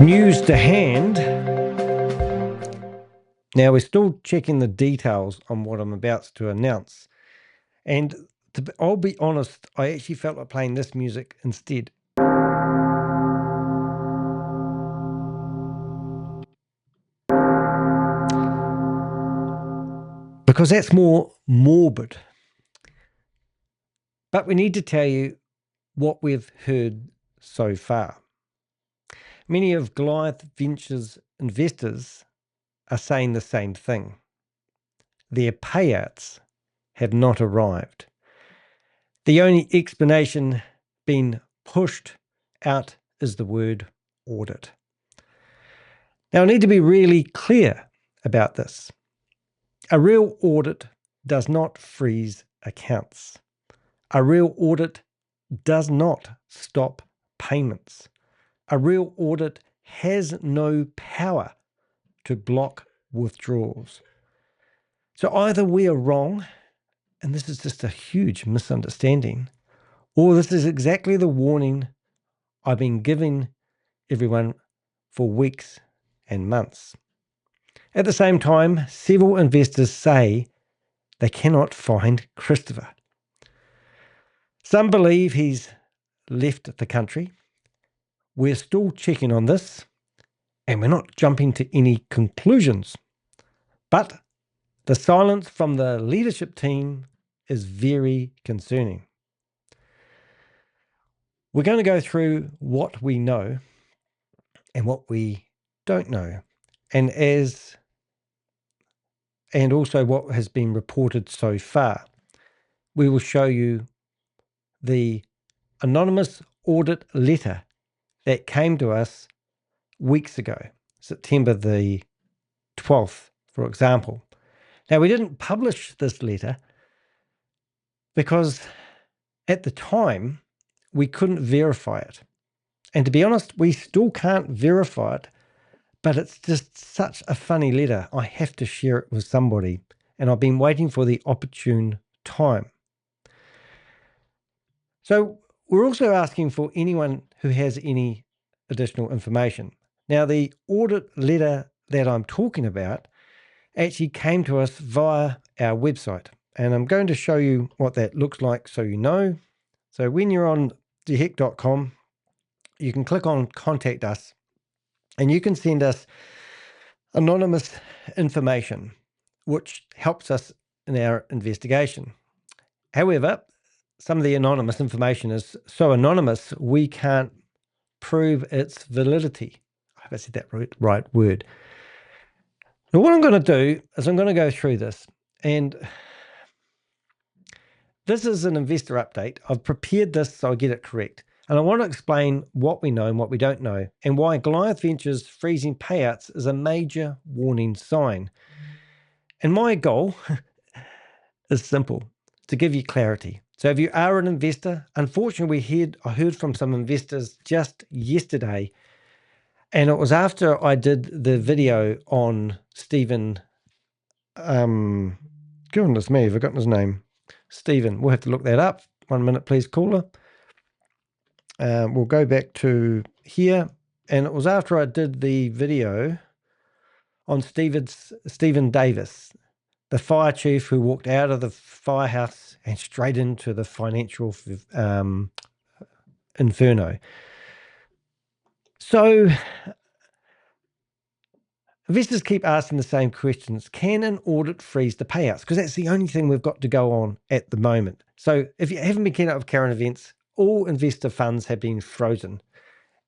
News to hand. Now, we're still checking the details on what I'm about to announce. And I'll be honest, I actually felt like playing this music instead. Because that's more morbid. But we need to tell you what we've heard so far. Many of Goliath Ventures investors are saying the same thing. Their payouts have not arrived. The only explanation being pushed out is the word audit. Now, I need to be really clear about this. A real audit does not freeze accounts. A real audit does not stop payments. A real audit has no power to block withdrawals. So either we are wrong, and this is just a huge misunderstanding, or this is exactly the warning I've been giving everyone for weeks and months. At the same time, several investors say they cannot find Christopher. Some believe he's left the country. We're still checking on this, and we're not jumping to any conclusions. But the silence from the leadership team is very concerning. We're going to go through what we know and what we don't know, and also what has been reported so far. We will show you the anonymous audit letter that came to us weeks ago, September the 12th, for example. Now, we didn't publish this letter because at the time we couldn't verify it. And to be honest, we still can't verify it, but it's just such a funny letter. I have to share it with somebody, and I've been waiting for the opportune time. So we're also asking for anyone who has any additional information. Now, the audit letter that I'm talking about actually came to us via our website, and I'm going to show you what that looks like so you know. So when you're on theheck.com, you can click on Contact Us, and you can send us anonymous information, which helps us in our investigation. However, some of the anonymous information is so anonymous, we can't prove its validity. I hope I said that right word. Now, what I'm going to do is I'm going to go through this, and this is an investor update. I've prepared this so I get it correct. And I want to explain what we know and what we don't know, and why Goliath Ventures freezing payouts is a major warning sign. And my goal is simple, to give you clarity. So if you are an investor, unfortunately I heard from some investors just yesterday, and it was after I did the video on Stephen, goodness me, I've forgotten his name. Stephen, we'll have to look that up. 1 minute, please, caller. We'll go back to here, and it was after I did the video on Stephen Davis, the fire chief who walked out of the firehouse and straight into the financial inferno. So investors keep asking the same questions. Can an audit freeze the payouts? Because that's the only thing we've got to go on at the moment. So if you haven't been keeping up with current events, all investor funds have been frozen.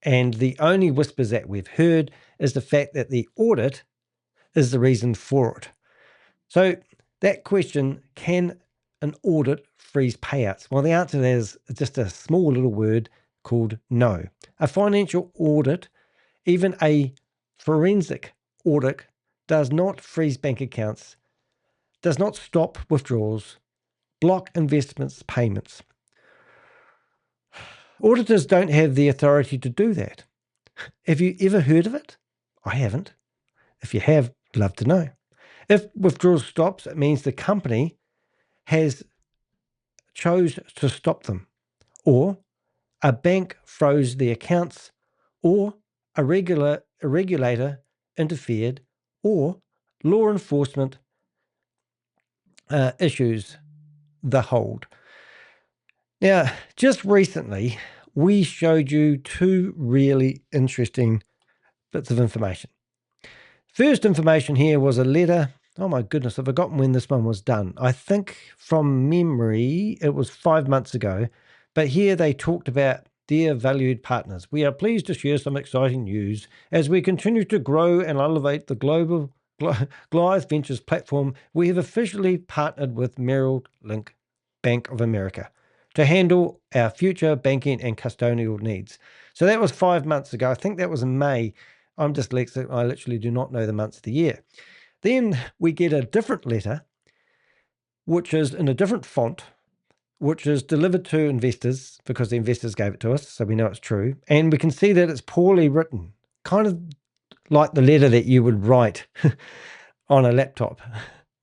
And the only whispers that we've heard is the fact that the audit is the reason for it. So that question, can an audit freeze payouts? Well, the answer is just a small little word called no. A financial audit, even a forensic audit, does not freeze bank accounts, does not stop withdrawals, block investments payments. Auditors don't have the authority to do that. Have you ever heard of it? I haven't. If you have, I'd love to know. If withdrawals stops, it means the company has chose to stop them, or a bank froze the accounts, or a regulator interfered, or law enforcement issues the hold. Now, just recently, we showed you two really interesting bits of information. First information here was a letter. Oh my goodness, I've forgotten when this one was done. I think from memory, it was 5 months ago. But here they talked about, dear valued partners, we are pleased to share some exciting news as we continue to grow and elevate the global Goliath Ventures platform. We have officially partnered with Merrill Lynch Bank of America to handle our future banking and custodial needs. So that was 5 months ago. I think that was in May. I'm dyslexic. I literally do not know the months of the year. Then we get a different letter, which is in a different font, which is delivered to investors because the investors gave it to us, so we know it's true. And we can see that it's poorly written, kind of like the letter that you would write on a laptop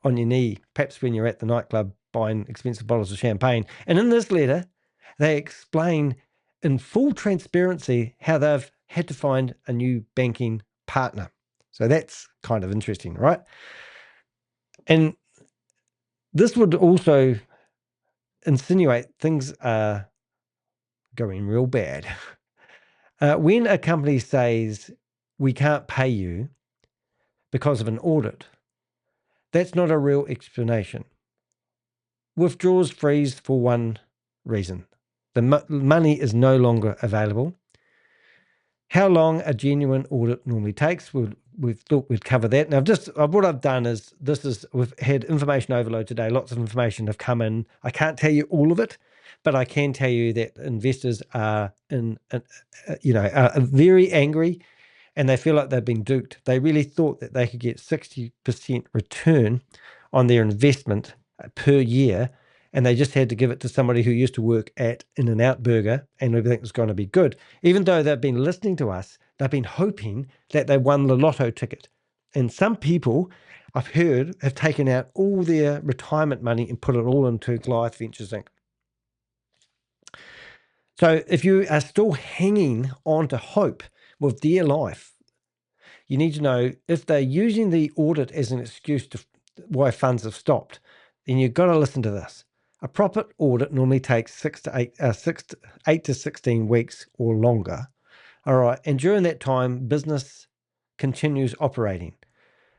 on your knee, perhaps when you're at the nightclub buying expensive bottles of champagne. And in this letter, they explain in full transparency how they've had to find a new banking partner. So that's kind of interesting, right? And this would also insinuate things are going real bad. When a company says we can't pay you because of an audit, that's not a real explanation. Withdrawals freeze for one reason. The money is no longer available. How long a genuine audit normally takes, we thought we'd cover that. Now, what I've done is, we've had information overload today. Lots of information have come in. I can't tell you all of it, but I can tell you that investors are are very angry, and they feel like they've been duped. They really thought that they could get 60% return on their investment per year, and they just had to give it to somebody who used to work at In-N-Out Burger, and everything was going to be good. Even though they've been listening to us, they've been hoping that they won the lotto ticket. And some people, I've heard, have taken out all their retirement money and put it all into Goliath Ventures Inc. So if you are still hanging on to hope with dear life, you need to know if they're using the audit as an excuse to why funds have stopped, then you've got to listen to this. A proper audit normally takes 8 to 16 weeks or longer. All right. And during that time, business continues operating.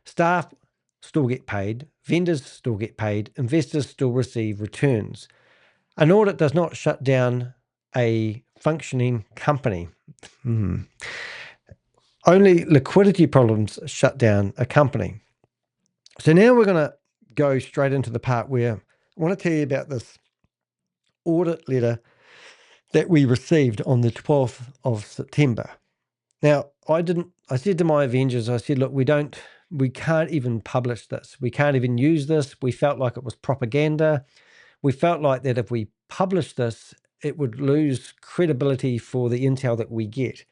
Staff still get paid. Vendors still get paid. Investors still receive returns. An audit does not shut down a functioning company. Only liquidity problems shut down a company. So now we're going to go straight into the part where I want to tell you about this audit letter that we received on the 12th of September. Now, I said to my Avengers, I said, look, we can't even publish this. We can't even use this. We felt like it was propaganda. We felt like that if we published this, it would lose credibility for the intel that we get.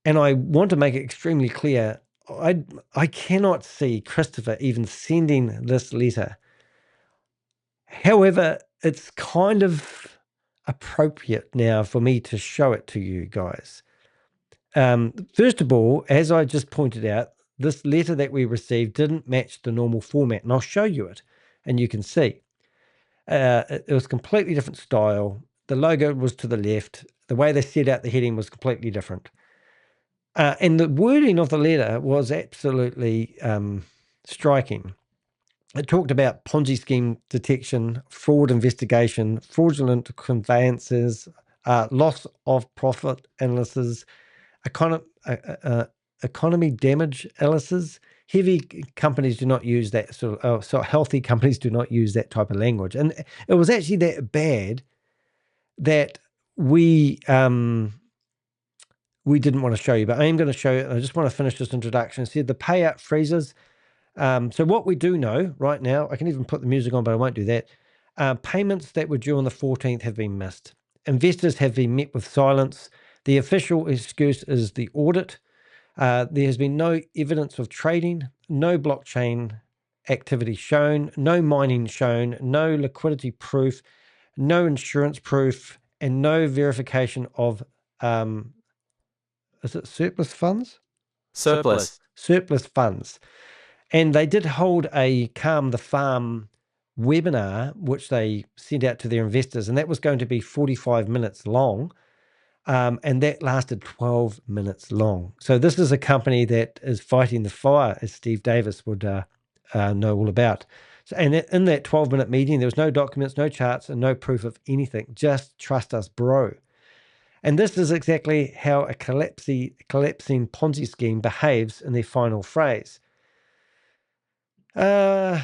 And I want to make it extremely clear, I cannot see Christopher even sending this letter. However, it's kind of appropriate now for me to show it to you guys. First of all, as I just pointed out, this letter that we received didn't match the normal format, and I'll show you it, and you can see. It was completely different style. The logo was to the left. The way they set out the heading was completely different. And the wording of the letter was absolutely striking. It talked about Ponzi scheme detection, fraud investigation, fraudulent conveyances, loss of profit analysis, economy damage analysis. Heavy companies do not use that so healthy companies do not use that type of language. And it was actually that bad that we didn't want to show you, but I am going to show you. I just want to finish this introduction. See the payout freezes. So what we do know right now, I can even put the music on, but I won't do that. Payments that were due on the 14th have been missed. Investors have been met with silence. The official excuse is the audit. There has been no evidence of trading, no blockchain activity shown, no mining shown, no liquidity proof, no insurance proof, and no verification of is it surplus funds? Surplus. Surplus funds. And they did hold a Calm the Farm webinar, which they sent out to their investors, and that was going to be 45 minutes long. And that lasted 12 minutes long. So this is a company that is fighting the fire, as Steve Davis would know all about. So, and in that 12-minute meeting, there was no documents, no charts, and no proof of anything. Just trust us, bro. And this is exactly how a collapsing Ponzi scheme behaves in their final phrase. So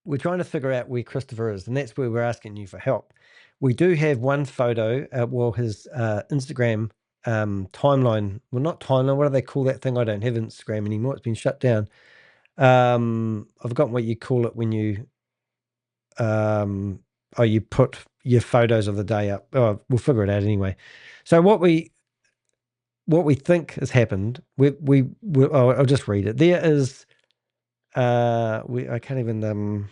we're trying to figure out where Christopher is, and that's where we're asking you for help. We do have one photo, his Instagram timeline, well, not timeline, what do they call that thing? I don't have Instagram anymore. It's been shut down. I've forgotten what you call it when you, you put your photos of the day up. Oh, we'll figure it out anyway. So what we think has happened, I'll just read it. There is, I can't even,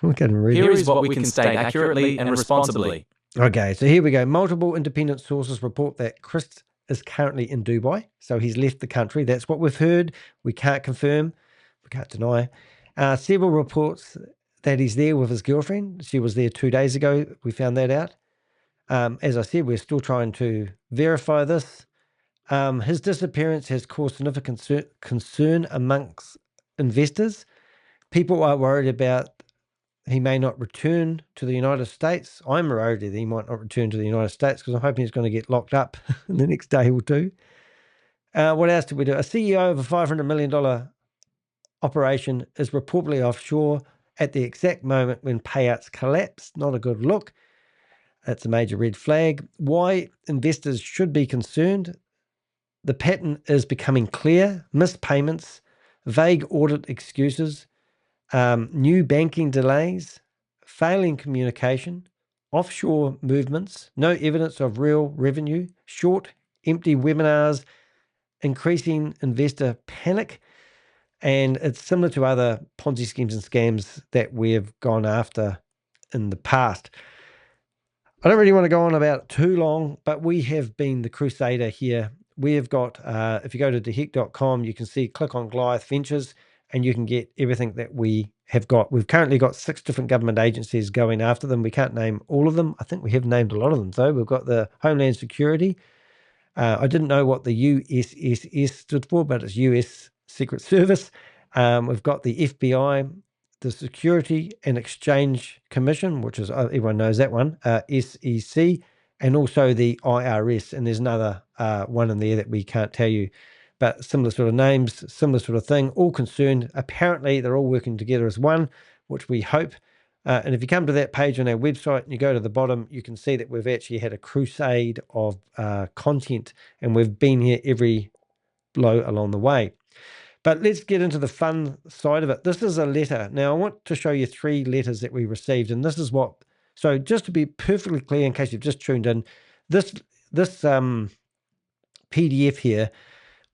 we can read Here is what we can state accurately and responsibly. Okay, so here we go. Multiple independent sources report that Chris is currently in Dubai, so he's left the country. That's what we've heard. We can't confirm. We can't deny. Several reports that he's there with his girlfriend. She was there 2 days ago. We found that out. As I said, we're still trying to verify this. His disappearance has caused significant concern amongst investors. People are worried about he may not return to the United States. I'm worried that he might not return to the United States because I'm hoping he's going to get locked up in the next day or two. What else did we do? A CEO of a $500 million operation is reportedly offshore at the exact moment when payouts collapsed. Not a good look. That's a major red flag. Why investors should be concerned? The pattern is becoming clear. Missed payments, vague audit excuses, new banking delays, failing communication, offshore movements, no evidence of real revenue, short, empty webinars, increasing investor panic. And it's similar to other Ponzi schemes and scams that we've gone after in the past. I don't really want to go on about it too long, but we have been the crusader here. We have got, if you go to theheck.com, you can see, click on Goliath Ventures, and you can get everything that we have got. We've currently got 6 different government agencies going after them. We can't name all of them. I think we have named a lot of them, though. We've got the Homeland Security. I didn't know what the USSS stood for, but it's US Secret Service. We've got the FBI, the Security and Exchange Commission, which is, everyone knows that one, SEC, and also the IRS. And there's another one in there that we can't tell you, but similar sort of names, similar sort of thing, all concerned. Apparently, they're all working together as one, which we hope. And if you come to that page on our website and you go to the bottom, you can see that we've actually had a crusade of content, and we've been here every blow along the way. But let's get into the fun side of it. This is a letter. Now, I want to show you 3 letters that we received, and this is what... So just to be perfectly clear, in case you've just tuned in, this PDF here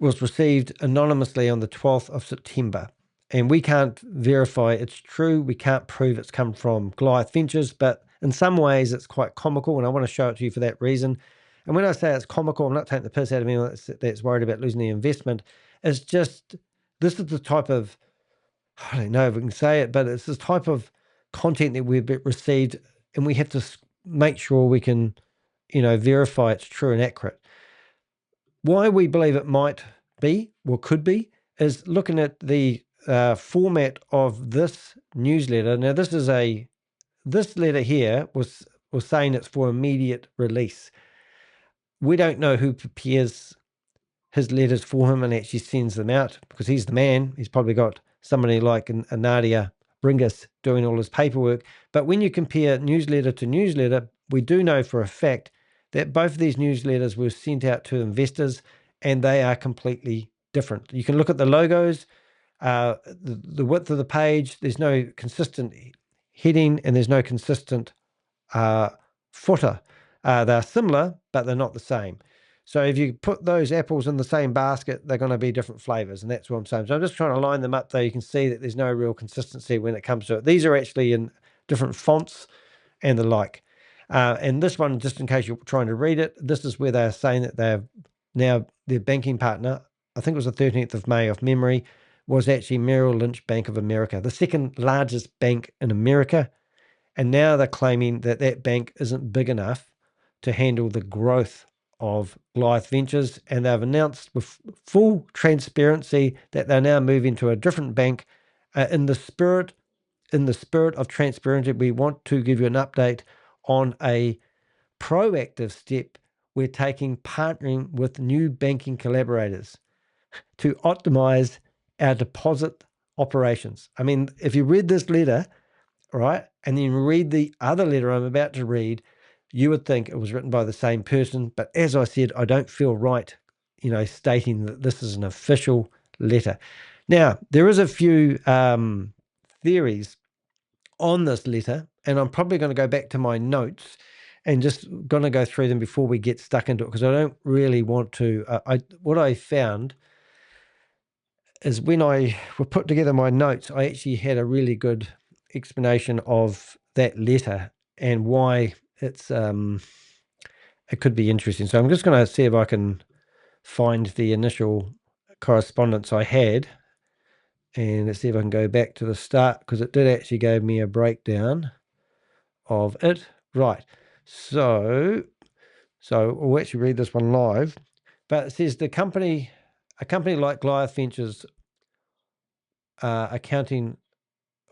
was received anonymously on the 12th of September. And we can't verify it's true. We can't prove it's come from Goliath Ventures, but in some ways it's quite comical, and I want to show it to you for that reason. And when I say it's comical, I'm not taking the piss out of anyone that's worried about losing the investment. It's just, this is the type of, I don't know if we can say it, but it's this type of content that we've received, and we have to make sure we can, verify it's true and accurate. Why we believe it might be, or could be, is looking at the format of this newsletter. Now, this letter here was saying it's for immediate release. We don't know who prepares his letters for him and actually sends them out, because he's the man. He's probably got somebody like a Nadia Bringus doing all his paperwork. But when you compare newsletter to newsletter, we do know for a fact that both of these newsletters were sent out to investors, and they are completely different. You can look at the logos, the width of the page. There's no consistent heading, and there's no consistent footer. They're similar, but they're not the same. So if you put those apples in the same basket, they're going to be different flavors, and that's what I'm saying. So I'm just trying to line them up, though. You can see that there's no real consistency when it comes to it. These are actually in different fonts and the like. And this one, just in case you're trying to read it, this is where they're saying that their banking partner, I think it was the 13th of May off memory, was actually Merrill Lynch Bank of America, the second largest bank in America. And now they're claiming that that bank isn't big enough to handle the growth of Goliath Ventures, and they've announced with full transparency that they're now moving to a different bank. In the spirit of transparency, we want to give you an update on a proactive step we're taking, partnering with new banking collaborators to optimize our deposit operations. I mean, if you read this letter, right, and then read the other letter I'm about to read, you would think it was written by the same person. But as I said, I don't feel right, stating that this is an official letter. Now, there is a few theories on this letter, and I'm probably going to go back to my notes and just going to go through them before we get stuck into it, because I don't really want to. What I found is when I put together my notes, I actually had a really good explanation of that letter and why it could be interesting. So I'm just going to see if I can find the initial correspondence I had, and let's see if I can go back to the start, because it did actually give me a breakdown of it. Right. So we'll actually read this one live, but it says a company like Goliath Ventures,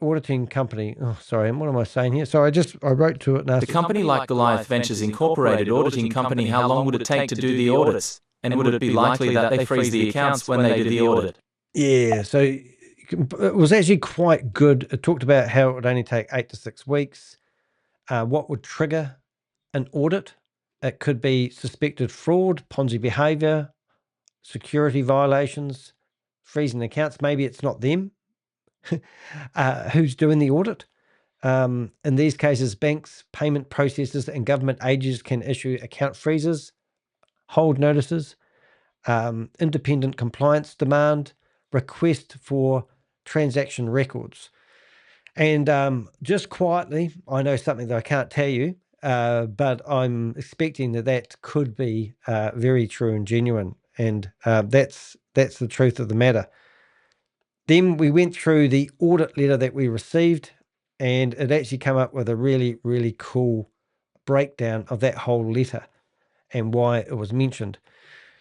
auditing company. Oh, sorry. What am I saying here? So I wrote to it and asked. The company like Goliath Ventures Incorporated auditing company, how long would it take to do the audits? And would it be likely that they freeze the accounts when they do the audit? Yeah, so it was actually quite good. It talked about how it would only take 8 to 6 weeks. What would trigger an audit? It could be suspected fraud, Ponzi behavior, security violations, freezing accounts. Maybe it's not them who's doing the audit. In these cases, banks, payment processors, and government agencies can issue account freezes, hold notices, independent compliance demand, request for transaction records. And just quietly, I know something that I can't tell you, but I'm expecting that could be very true and genuine. And that's the truth of the matter. Then we went through the audit letter that we received, and it actually came up with a really, really cool breakdown of that whole letter and why it was mentioned.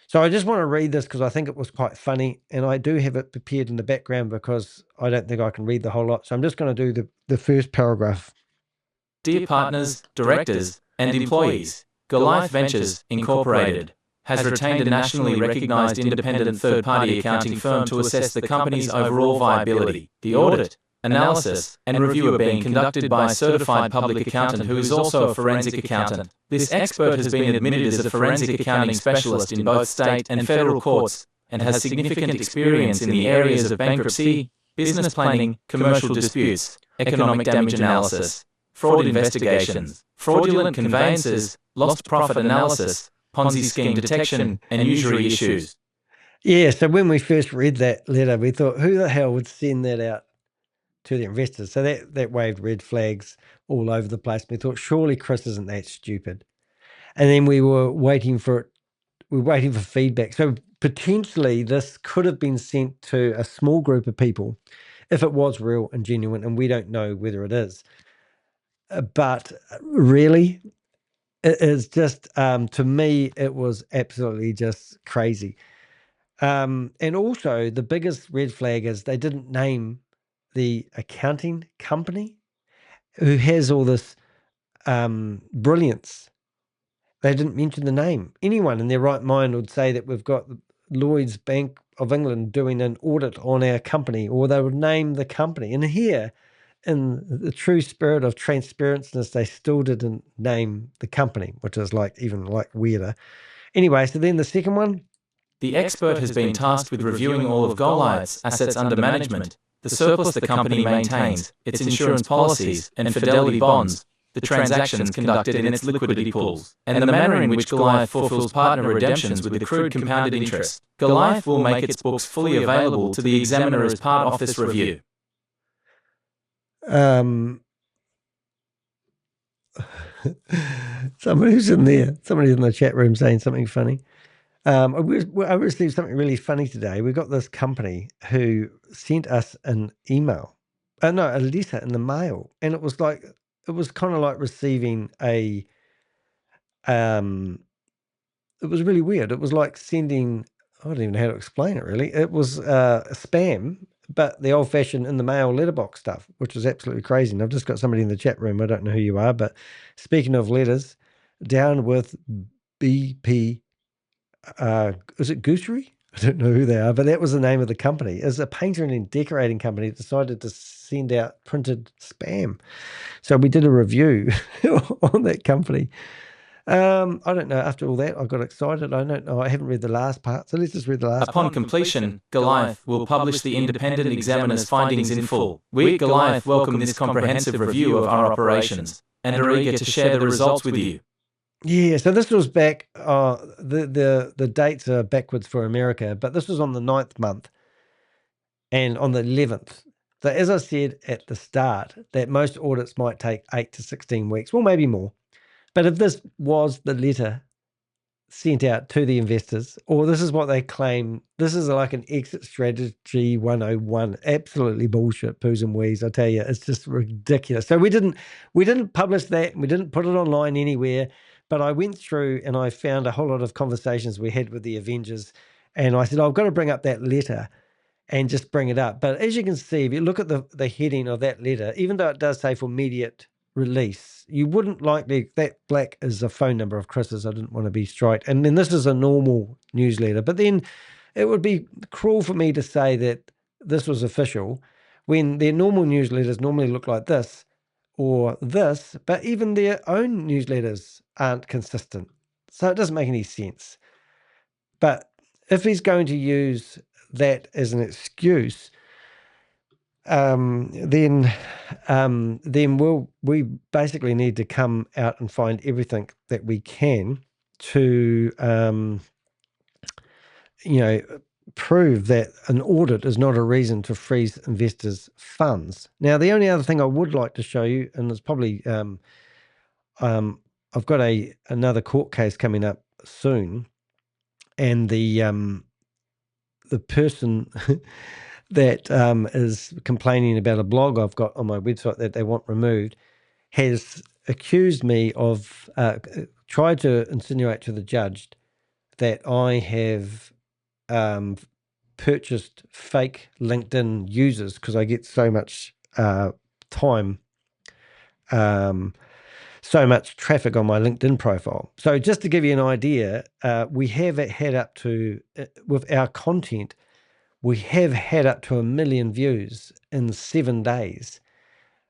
So I just want to read this because I think it was quite funny, and I do have it prepared in the background because I don't think I can read the whole lot. So I'm just going to do the first paragraph. Dear partners, directors, and employees, Goliath Ventures, Incorporated, has retained a nationally recognized independent third-party accounting firm to assess the company's overall viability. The audit, analysis, and review are being conducted by a certified public accountant who is also a forensic accountant. This expert has been admitted as a forensic accounting specialist in both state and federal courts and has significant experience in the areas of bankruptcy, business planning, commercial disputes, economic damage analysis, fraud investigations, fraudulent conveyances, lost profit analysis, Ponzi scheme detection, and usury issues. Yeah, so when we first read that letter, we thought, who the hell would send that out to the investors? So that waved red flags all over the place. We thought, surely Chris isn't that stupid. And then we were waiting for it. We were waiting for feedback. So potentially this could have been sent to a small group of people if it was real and genuine, and we don't know whether it is. But really, it is just, to me, it was absolutely just crazy. And also, the biggest red flag is they didn't name the accounting company who has all this brilliance. They didn't mention the name. Anyone in their right mind would say that we've got Lloyd's Bank of England doing an audit on our company, or they would name the company. And here, in the true spirit of transparency, they still didn't name the company, which is even weirder. Anyway, so then the second one. The expert has been tasked with reviewing all of Goliath's assets under management, the surplus the company maintains, its insurance policies and fidelity bonds, the transactions conducted in its liquidity pools, and the manner in which Goliath fulfills partner redemptions with accrued compounded interest. Goliath will make its books fully available to the examiner as part of this review. Somebody's in there. Somebody's in the chat room saying something funny. I received something really funny today. We got this company who sent us an email. A letter in the mail. And it was kind of like receiving it was really weird. It was like sending, I don't even know how to explain it really. It was spam, but the old fashioned in the mail letterbox stuff, which was absolutely crazy. And I've just got somebody in the chat room. I don't know who you are, but speaking of letters, down with BP. Is it Goosery? I don't know who they are, but that was the name of the company. It was a painter and decorating company that decided to send out printed spam. So we did a review on that company. I don't know. After all that, I got excited. I don't know. I haven't read the last part, so let's just read the last Upon part. completion, Goliath will publish the independent examiner's findings in full. We at Goliath welcome this comprehensive review of our operations and are eager to share the results with you. Yeah, so this was back, the dates are backwards for America, but this was on the 9th month and on the 11th. So as I said at the start, that most audits might take 8 to 16 weeks, well, maybe more. But if this was the letter sent out to the investors, or this is what they claim, this is like an exit strategy 101, absolutely bullshit, poos and wees, I tell you, it's just ridiculous. So we didn't publish that, we didn't put it online anywhere, but I went through and I found a whole lot of conversations we had with the Avengers, and I said, I've got to bring up that letter and just bring it up. But as you can see, if you look at the heading of that letter, even though it does say for immediate release, you wouldn't likely, that black is a phone number of Chris's. I didn't want to be straight. And then this is a normal newsletter. But then it would be cruel for me to say that this was official when their normal newsletters normally look like this or this, but even their own newsletters aren't consistent. So it doesn't make any sense. But if he's going to use that as an excuse, then we basically need to come out and find everything that we can to prove that an audit is not a reason to freeze investors' funds. Now, the only other thing I would like to show you, and it's probably I've got another court case coming up soon, and the person that is complaining about a blog I've got on my website that they want removed has accused me of tried to insinuate to the judge that I have purchased fake LinkedIn users because I get so much time, so much traffic on my LinkedIn profile. So just to give you an idea, we have had up to, with our content, we have had up to 1 million views in 7 days.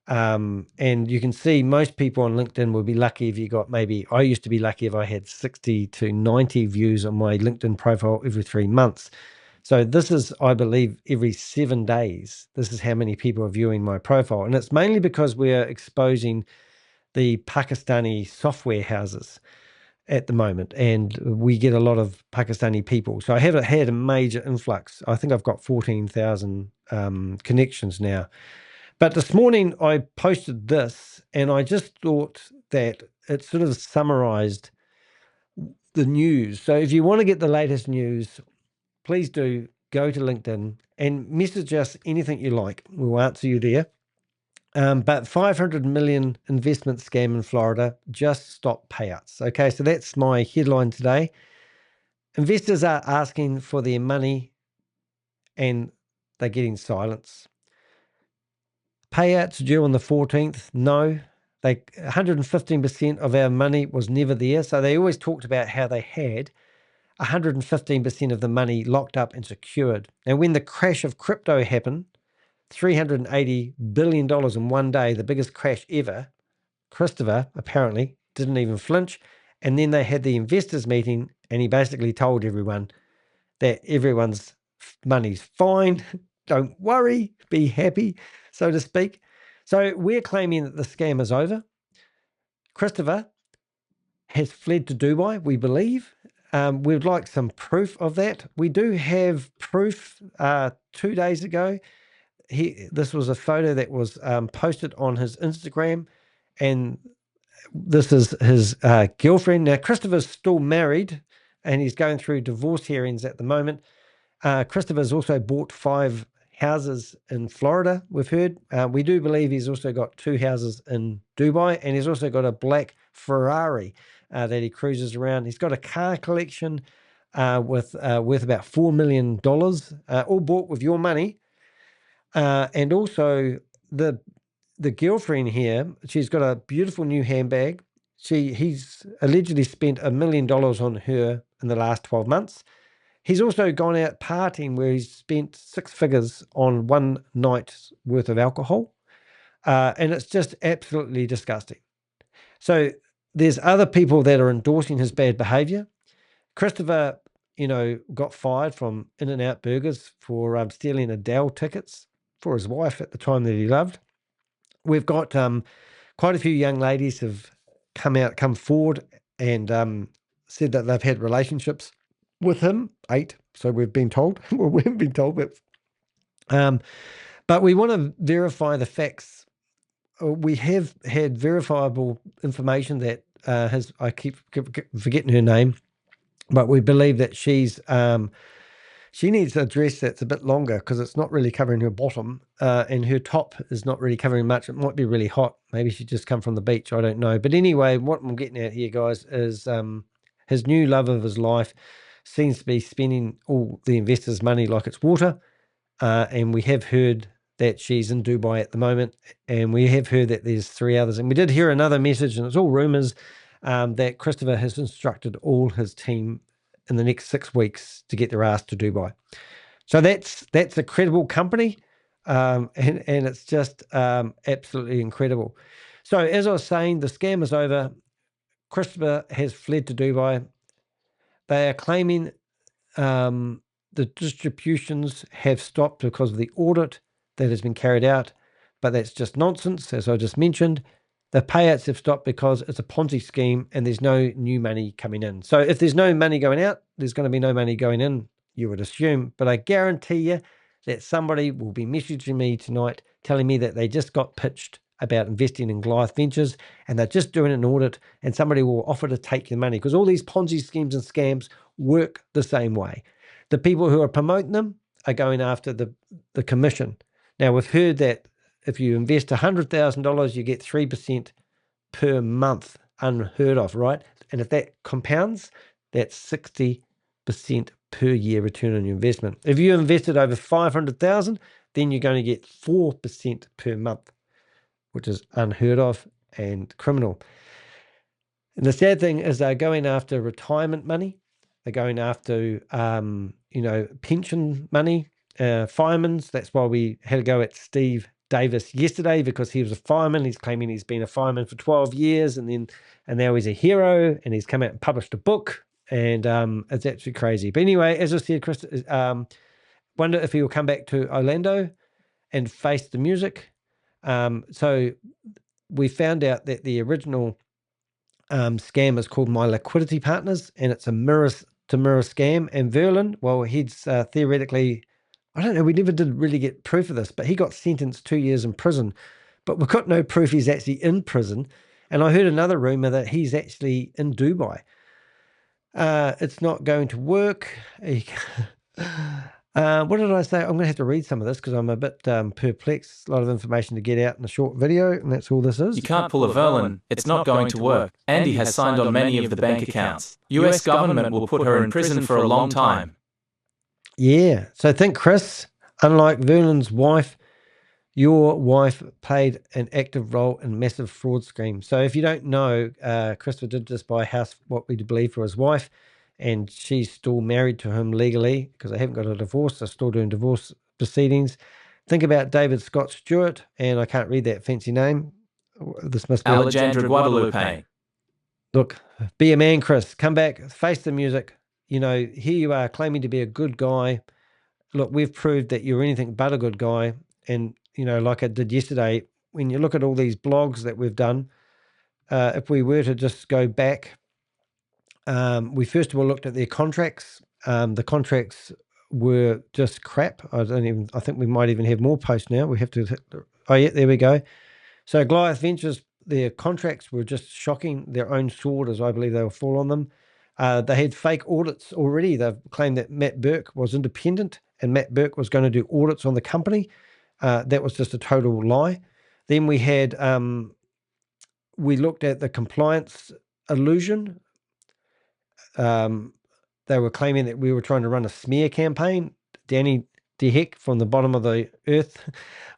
And you can see most people on LinkedIn will be lucky if you got I used to be lucky if I had 60 to 90 views on my LinkedIn profile every 3 months. So this is, I believe, every 7 days. This is how many people are viewing my profile. And it's mainly because we're exposing the Pakistani software houses at the moment, and we get a lot of Pakistani people. So I have had a major influx. I think I've got 14,000 connections now. But this morning I posted this, and I just thought that it sort of summarized the news. So if you want to get the latest news, please do go to LinkedIn and message us anything you like. We'll answer you there. But 500 million investment scam in Florida, just stop payouts. Okay, so that's my headline today. Investors are asking for their money and they're getting silence. Payouts due on the 14th, no. 115% of our money was never there. So they always talked about how they had 115% of the money locked up and secured. And when the crash of crypto happened, $380 billion in one day, the biggest crash ever, Christopher apparently didn't even flinch. And then they had the investors meeting, and he basically told everyone that everyone's money's fine. Don't worry, be happy, so to speak. So we're claiming that the scam is over. Christopher has fled to Dubai, we believe. We'd like some proof of that. We do have proof 2 days ago. This was a photo that was posted on his Instagram, and this is his girlfriend. Now, Christopher's still married and he's going through divorce hearings at the moment. Christopher's also bought 5 houses in Florida, we've heard. We do believe he's also got 2 houses in Dubai, and he's also got a black Ferrari that he cruises around. He's got a car collection worth about $4 million, all bought with your money. And also the girlfriend here, she's got a beautiful new handbag. He's allegedly spent $1 million on her in the last 12 months. He's also gone out partying where he's spent 6 figures on one night's worth of alcohol. And it's just absolutely disgusting. So there's other people that are endorsing his bad behavior. Christopher, got fired from In-N-Out Burgers for stealing Adele tickets for his wife at the time that he loved. We've got quite a few young ladies have come forward and said that they've had relationships with him, 8. So we've been told. Well, we haven't been told, but we want to verify the facts. We have had verifiable information that I keep forgetting her name, but we believe that she needs a dress that's a bit longer because it's not really covering her bottom, and her top is not really covering much. It might be really hot. Maybe she just come from the beach. I don't know. But anyway, what I'm getting at here, guys, is his new love of his life seems to be spending all the investors' money like it's water. And we have heard that she's in Dubai at the moment, and we have heard that there's 3 others. And we did hear another message, and it's all rumors, that Christopher has instructed all his team in the next 6 weeks to get their ass to Dubai. So that's a credible company, and it's just absolutely incredible. So as I was saying, the scam is over. Christopher has fled to Dubai. They are claiming the distributions have stopped because of the audit that has been carried out, but that's just nonsense, as I just mentioned. The payouts have stopped because it's a Ponzi scheme and there's no new money coming in. So if there's no money going out, there's going to be no money going in, you would assume. But I guarantee you that somebody will be messaging me tonight telling me that they just got pitched about investing in Goliath Ventures and they're just doing an audit, and somebody will offer to take your money because all these Ponzi schemes and scams work the same way. The people who are promoting them are going after the commission. Now, we've heard that if you invest $100,000, you get 3% per month, unheard of, right? And if that compounds, that's 60% per year return on your investment. If you invested over 500,000, then you're going to get 4% per month, which is unheard of and criminal. And the sad thing is they're going after retirement money. They're going after, pension money, firemen's. That's why we had to go at Steve Davis yesterday, because he was a fireman. He's claiming he's been a fireman for 12 years and now he's a hero, and he's come out and published a book, and it's absolutely crazy. But anyway, as I said, Chris, wonder if he will come back to Orlando and face the music. So we found out that the original scam is called My Liquidity Partners, and it's a mirror-to-mirror scam. And Verlin, well, he's theoretically, I don't know, we never did really get proof of this, but he got sentenced 2 years in prison. But we've got no proof he's actually in prison. And I heard another rumor that he's actually in Dubai. It's not going to work. What did I say? I'm going to have to read some of this because I'm a bit perplexed. A lot of information to get out in a short video, and that's all this is. You can't pull a Verlin. It's not going to work. Andy has signed on many of the bank accounts. US government will put her in prison for a long time. Yeah. So think, Chris, unlike Verlin's wife, your wife played an active role in massive fraud scheme. So if you don't know, Christopher did just buy a house, what we believe, for his wife, and she's still married to him legally because they haven't got a divorce. They're still doing divorce proceedings. Think about David Scott Stewart, and I can't read that fancy name. This must be Alexandra Guadalupe. Look, be a man, Chris. Come back, face the music. Here you are claiming to be a good guy. Look, we've proved that you're anything but a good guy. And, like I did yesterday, when you look at all these blogs that we've done, if we were to just go back, we first of all looked at their contracts. The contracts were just crap. I think we might even have more posts now. We have to, oh yeah, there we go. So Goliath Ventures their contracts were just shocking. Their own sword, as I believe they will fall on them. They had fake audits already. They've claimed that Matt Burke was independent and Matt Burke was going to do audits on the company. That was just a total lie. Then we had, we looked at the compliance illusion. They were claiming that we were trying to run a smear campaign. Danny DeHeck from the bottom of the earth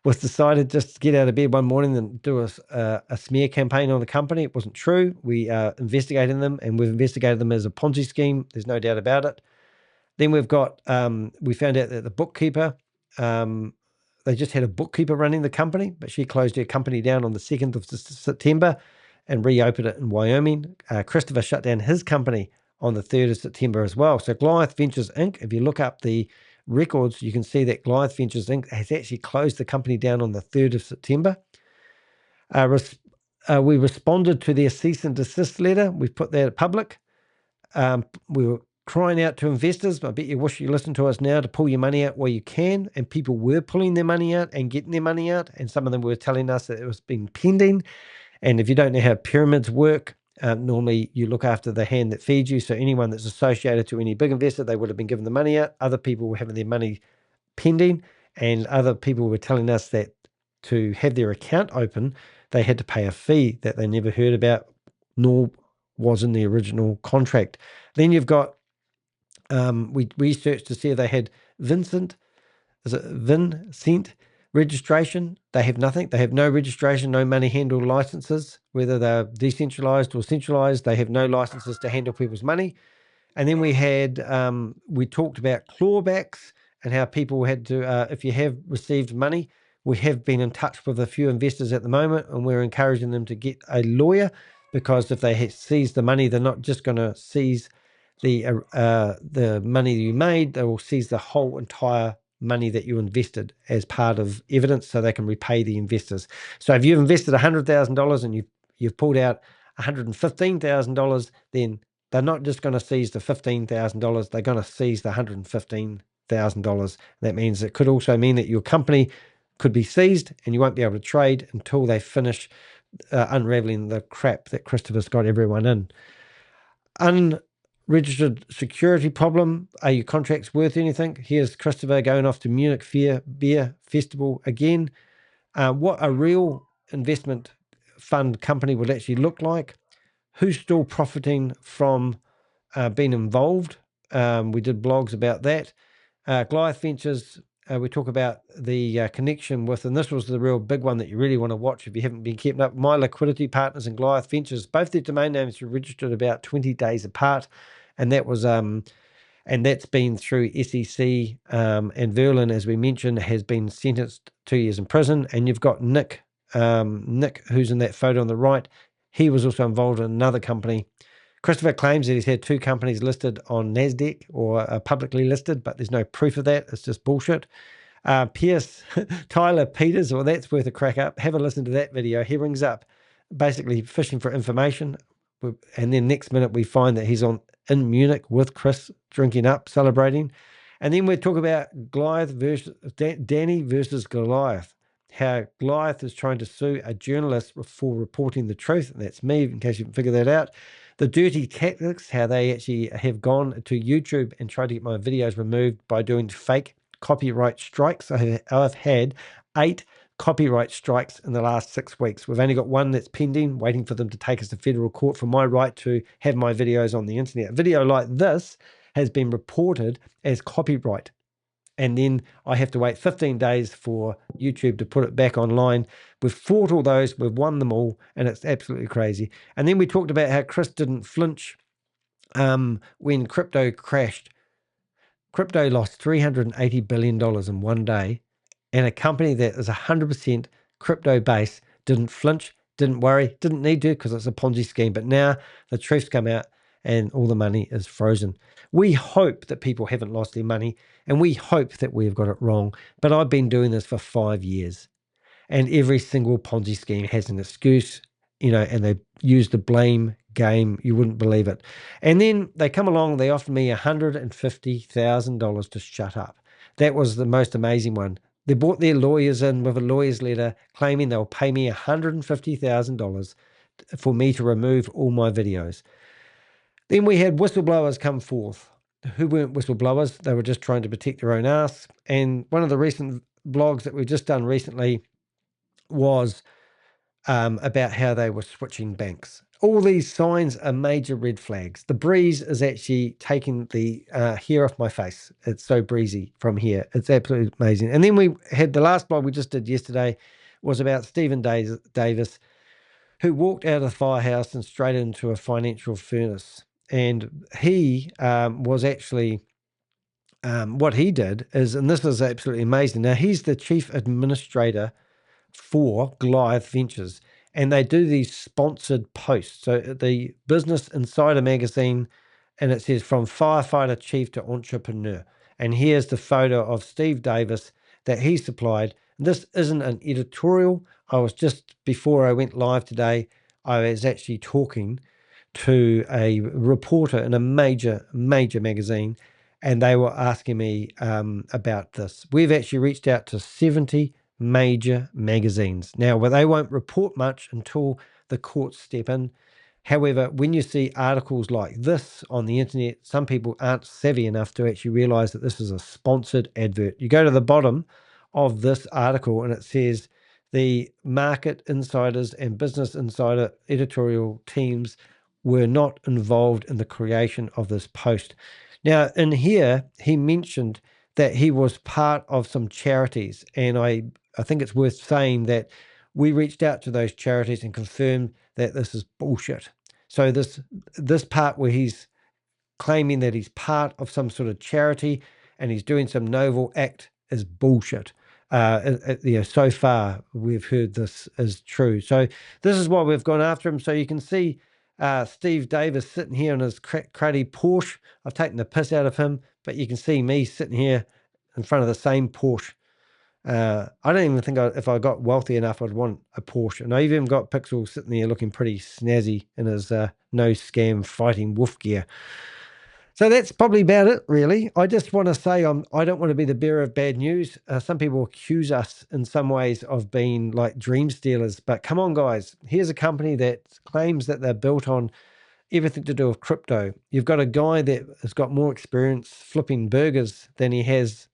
was decided just to get out of bed one morning and do a smear campaign on the company. It wasn't true. We investigated them, and we've investigated them as a Ponzi scheme. There's no doubt about it. Then we've got, we found out that the bookkeeper, they just had a bookkeeper running the company, but she closed her company down on the 2nd of September and reopened it in Wyoming. Christopher shut down his company on the 3rd of September as well. So Goliath Ventures Inc., if you look up the records, you can see that Goliath Ventures Inc. has actually closed the company down on the 3rd of September. We responded to their cease and desist letter. We put that public. We were crying out to investors. I bet you wish you listened to us now to pull your money out where you can. And people were pulling their money out and getting their money out. And some of them were telling us that it was been pending. And if you don't know how pyramids work, normally you look after the hand that feeds you. So anyone that's associated to any big investor, they would have been given the money out. Other people were having their money pending. And other people were telling us that to have their account open, they had to pay a fee that they never heard about, nor was in the original contract. Then you've got, we researched to see if they had Vincent registration. They have nothing. They have no registration, no money handle licenses, whether they're decentralized or centralized. They have no licenses to handle people's money. And then we had, we talked about clawbacks and how people had to, if you have received money, we have been in touch with a few investors at the moment, and we're encouraging them to get a lawyer, because if they seize the money, they're not just going to seize the money you made, they will seize the whole entire money that you invested as part of evidence, so they can repay the investors. So if you've invested $100,000 and you've pulled out $115,000, then they're not just going to seize the $15,000, they're going to seize the $115,000. That means it could also mean that your company could be seized and you won't be able to trade until they finish unraveling the crap that Christopher's got everyone in. Unregistered security problem. Are your contracts worth anything? Here's Christopher going off to Munich Beer Festival again. What a real investment fund company would actually look like. Who's still profiting from being involved? We did blogs about that. Goliath Ventures, we talk about the connection with, and this was the real big one that you really want to watch if you haven't been keeping up. My Liquidity Partners and Goliath Ventures, both their domain names were registered about 20 days apart, and that was and that's been through SEC. And Verlin, as we mentioned, has been sentenced 2 years in prison. And you've got Nick, who's in that photo on the right. He was also involved in another company. Christopher claims that he's had 2 companies listed on NASDAQ or publicly listed, but there's no proof of that. It's just bullshit. Tyler Peters, well, that's worth a crack up. Have a listen to that video. He rings up basically fishing for information. And then next minute we find that he's in Munich with Chris, drinking up, celebrating. And then we talk about Goliath versus Danny versus Goliath. How Goliath is trying to sue a journalist for reporting the truth. And that's me, in case you can figure that out. The dirty tactics, how they actually have gone to YouTube and tried to get my videos removed by doing fake copyright strikes. I've had 8 copyright strikes in the last 6 weeks. We've only got one that's pending, waiting for them to take us to federal court for my right to have my videos on the internet. A video like this has been reported as copyright. And then I have to wait 15 days for YouTube to put it back online. We've fought all those, we've won them all, and it's absolutely crazy. And then we talked about how Chris didn't flinch when crypto crashed. Crypto lost $380 billion in one day, and a company that is 100% crypto based didn't flinch, didn't worry, didn't need to, because it's a Ponzi scheme. But now the truth's come out and all the money is frozen. We hope that people haven't lost their money, and we hope that we've got it wrong. But I've been doing this for 5 years, and every single Ponzi scheme has an excuse, and they use the blame game. You wouldn't believe it. And then they come along, they offered me $150,000 to shut up. That was the most amazing one. They brought their lawyers in with a lawyer's letter claiming they'll pay me $150,000 for me to remove all my videos. Then we had whistleblowers come forth who weren't whistleblowers. They were just trying to protect their own ass. And one of the recent blogs that we've just done recently was about how they were switching banks. All these signs are major red flags. The breeze is actually taking the hair off my face. It's so breezy from here. It's absolutely amazing. And then we had the last blog we just did yesterday was about Stephen Davis, who walked out of the firehouse and straight into a financial furnace. And he was actually, what he did is, and this is absolutely amazing. Now, he's the chief administrator for Goliath Ventures, and they do these sponsored posts. So the Business Insider magazine, and it says from firefighter chief to entrepreneur. And here's the photo of Steve Davis that he supplied. This isn't an editorial. I was just, before I went live today, I was actually talking to a reporter in a major magazine, and they were asking me about this. We've actually reached out to 70 major magazines. Now, well, they won't report much until the courts step in. However, when you see articles like this on the internet, some people aren't savvy enough to actually realize that this is a sponsored advert. You go to the bottom of this article and it says the market insiders and business insider editorial teams were not involved in the creation of this post. Now, in here, he mentioned that he was part of some charities, and I think it's worth saying that we reached out to those charities and confirmed that this is bullshit. So this part where he's claiming that he's part of some sort of charity and he's doing some noble act is bullshit. So far we've heard this is true. So this is why we've gone after him. So you can see Steve Davis sitting here in his cruddy Porsche. I've taken the piss out of him, but you can see me sitting here in front of the same Porsche. I don't even think if I got wealthy enough, I'd want a Porsche. And I've even got Pixel sitting there looking pretty snazzy in his no scam fighting wolf gear. So that's probably about it, really. I just want to say I don't want to be the bearer of bad news. Some people accuse us in some ways of being like dream stealers. But come on, guys. Here's a company that claims that they're built on everything to do with crypto. You've got a guy that has got more experience flipping burgers than he has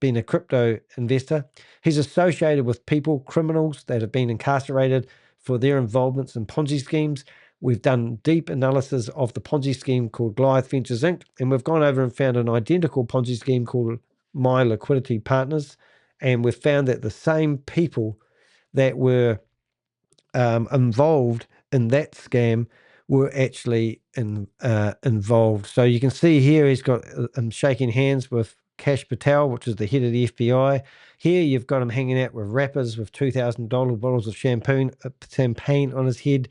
been a crypto investor. He's associated with criminals that have been incarcerated for their involvements in Ponzi schemes. We've done deep analysis of the Ponzi scheme called Goliath Ventures Inc. And we've gone over and found an identical Ponzi scheme called My Liquidity Partners. And we've found that the same people that were involved in that scam were actually involved. So you can see here he's got him shaking hands with Kash Patel, which is the head of the FBI. Here you've got him hanging out with rappers with $2,000 bottles of champagne on his head.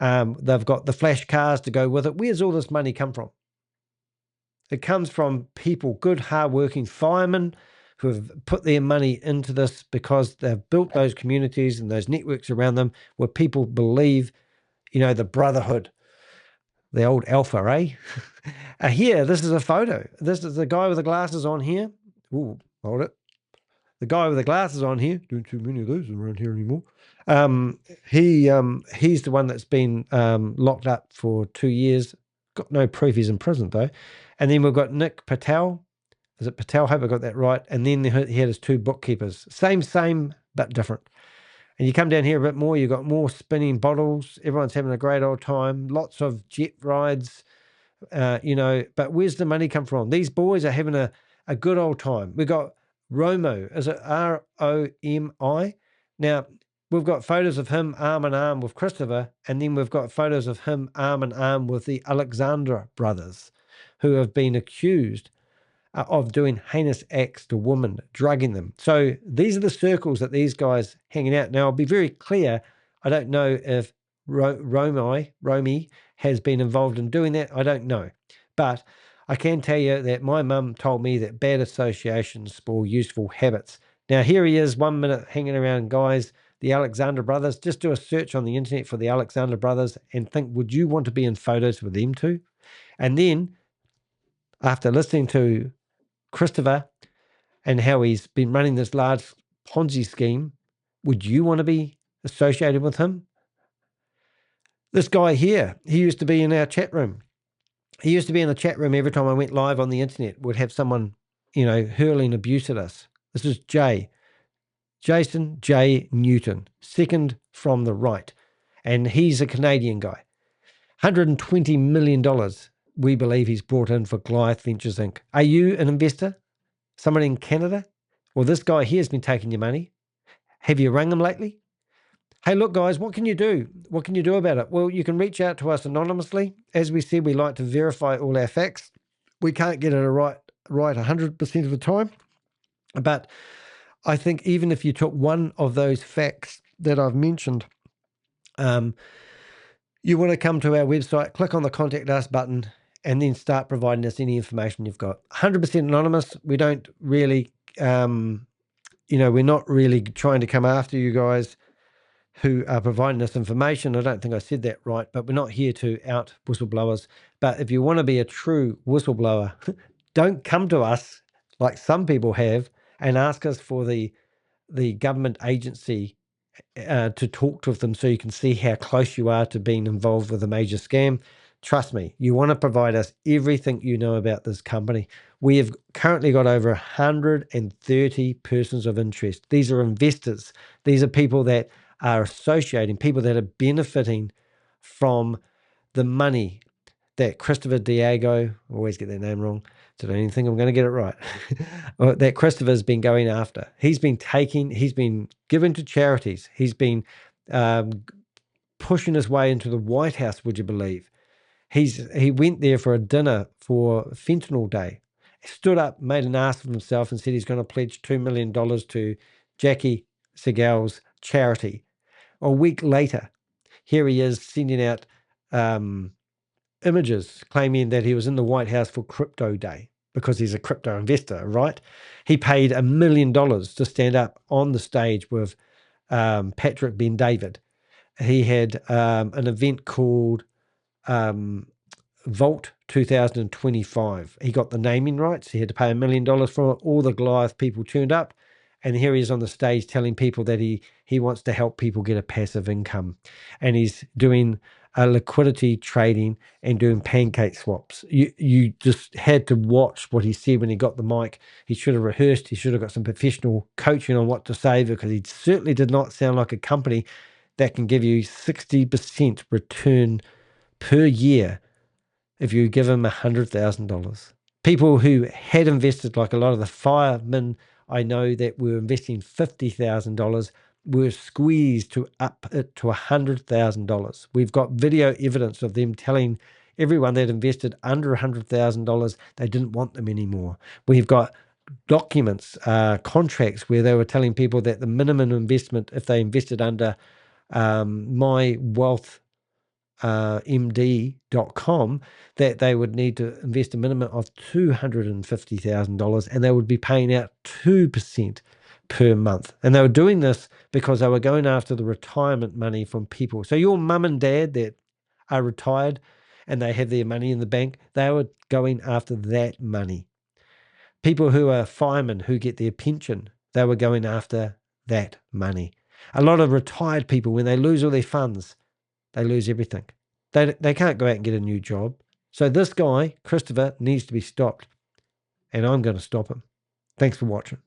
They've got the flash cars to go with it. Where's all this money come from? It comes from people, good, hardworking firemen who have put their money into this because they've built those communities and those networks around them where people believe, the brotherhood, the old alpha, eh? Here, this is a photo. This is the guy with the glasses on here. Ooh, hold it. The guy with the glasses on here, doing too many of those around here anymore. He's the one that's been locked up for 2 years. Got no proof he's in prison though. And then we've got Nick Patel. Is it Patel? Hope I got that right. And then he had his two bookkeepers. Same, but different. And you come down here a bit more, you've got more spinning bottles. Everyone's having a great old time. Lots of jet rides, but where's the money come from? These boys are having a good old time. We've got Romo. Is it Romi? Now, we've got photos of him arm in arm with Christopher, and then we've got photos of him arm in arm with the Alexander brothers, who have been accused of doing heinous acts to women, drugging them. So these are the circles that these guys hanging out. Now, I'll be very clear. I don't know if Romi has been involved in doing that. I don't know. But I can tell you that my mum told me that bad associations spoil useful habits. Now, here he is 1 minute hanging around guys, the Alexander brothers. Just do a search on the internet for the Alexander brothers and think, would you want to be in photos with them too? And then, after listening to Christopher, and how he's been running this large Ponzi scheme, would you want to be associated with him? This guy here, he used to be in our chat room. He used to be in the chat room every time I went live on the internet, would have someone, hurling abuse at us. This is Jason J. Newton, second from the right. And he's a Canadian guy. $120 million, we believe he's brought in for Goliath Ventures Inc. Are you an investor? Someone in Canada? Well, this guy here has been taking your money. Have you rung him lately? Hey, look, guys, what can you do? What can you do about it? Well, you can reach out to us anonymously. As we said, we like to verify all our facts. We can't get it right 100% of the time. But I think even if you took one of those facts that I've mentioned, you want to come to our website, click on the Contact Us button, and then start providing us any information you've got. 100% anonymous. We don't really, we're not really trying to come after you guys who are providing us information. I don't think I said that right, but we're not here to out whistleblowers. But if you want to be a true whistleblower, don't come to us like some people have and ask us for the government agency to talk to them so you can see how close you are to being involved with a major scam. Trust me, you want to provide us everything you know about this company. We have currently got over 130 persons of interest. These are investors. These are people that are associating, people that are benefiting from the money that Christopher Diego, I always get that name wrong, so I don't even think I'm going to get it right, that Christopher's been going after. He's been given to charities. He's been pushing his way into the White House, would you believe? He went there for a dinner for Fentanyl Day. He stood up, made an ass of himself and said he's going to pledge $2 million to Jackie Segal's charity. A week later, here he is sending out images claiming that he was in the White House for Crypto Day because he's a crypto investor, right? He paid $1 million to stand up on the stage with Patrick Ben-David. He had an event called Vault 2025. He got the naming rights. He had to pay $1 million for it. All the Goliath people turned up. And here he is on the stage telling people that he wants to help people get a passive income. And he's doing liquidity trading and doing pancake swaps. You just had to watch what he said when he got the mic. He should have rehearsed. He should have got some professional coaching on what to say, because he certainly did not sound like a company that can give you 60% return per year if you give him $100,000. People who had invested, like a lot of the firemen I know that were investing $50,000, were squeezed to up it to $100,000. We've got video evidence of them telling everyone that invested under $100,000 they didn't want them anymore. We've got documents, contracts where they were telling people that the minimum investment, if they invested under mywealthmd.com, that they would need to invest a minimum of $250,000, and they would be paying out 2% per month. And they were doing this because they were going after the retirement money from people. So your mum and dad that are retired and they have their money in the bank, they were going after that money. People who are firemen who get their pension, they were going after that money. A lot of retired people, when they lose all their funds, they lose everything. They can't go out and get a new job. So this guy, Christopher, needs to be stopped. And I'm going to stop him. Thanks for watching.